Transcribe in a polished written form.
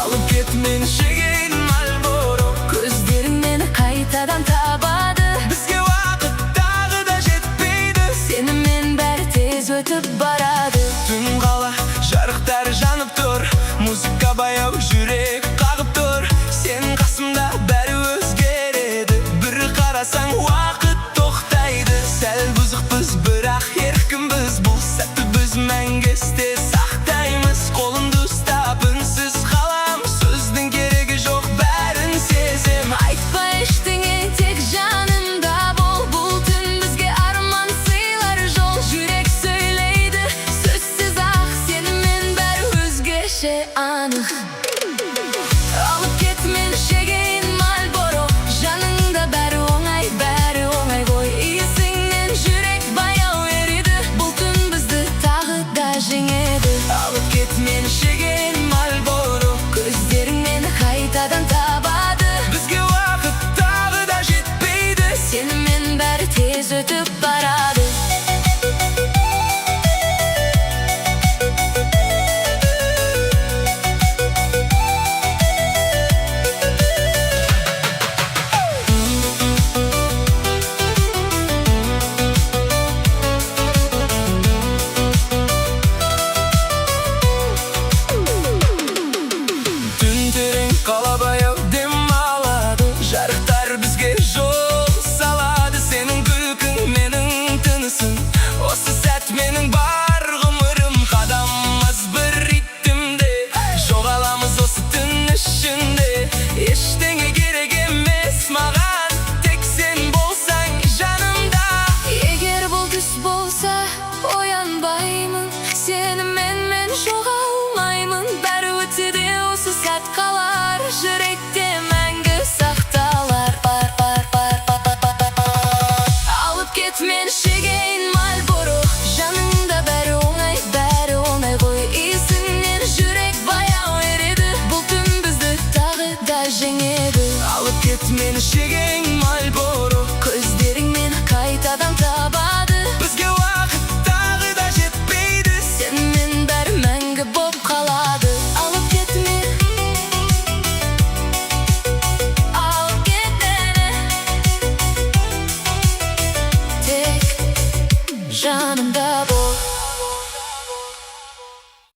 Алып кет мені шеген Мальборо, көздерің мені қайтадан табады. Бізге уақыт тағы да жетпейді, сенімен бәрі тез өтіп барады. Түн қала, жарықтар жанып тұр, музыка баяу, жүрек қағып тұр. Сен қасымда бәрі өзгереді, бір қарасаң уақыт тоқтайды. Сәл бұзықпыз, бірақ еркінбіз, бұл сәтті біз мәңгі есте сақтаймыз. Қолымды ұстап үнсіз қалам, сөздің керегі жоқ, бәрін сезем. Айтпа ештеңе, тек жанымда бол, бұл түн бізге арман сыйлар жол. Жүрек сөйлейді, сөзсіз ақ, сенімен бәрі өзгеше анық. Алып кет мені шеген Мальборо, жаныңда бәрі оңай ғой. Иісіңнен жүрек баяу ериді, бұл түн бізді тағы да жеңеді. Алып кет мені шеген Мальборо, көздерің мені қайтадан табады. бізге уақыт тағы да жетпейді, Сенімен бәрі тез өтіп барады. түн терең, қала баяу дем алады, жарықтар бізге жол салады. Сенің күлкің менің тынысым, осы сәт менің бар ғұмырым. Қадамымыз бір ритмде, жоғаламыз осы түн ішінде. Ештеңе керек емес маған, тек сен болсаң жанымда. Егер бұл түс болса, оянбаймын, сенімен мен жоғалмаймын. Бәрі өтеді, осы сәт қалар, жүректе мәңгі сақталар. Алып кет мені шеген Мальборо, жаныңда бәрі оңай ғой. Иісіңнен жүрек баяу ереді, бұл түн бізді тағы да жеңеді. Алып кет мені шеген Мальборо, көздерің мені қайтадан табады. бізге уақыт тағы да жетпейді, Сенімен бәрі мәңгі боп қалады. Алып кет мені тек жанымда бол.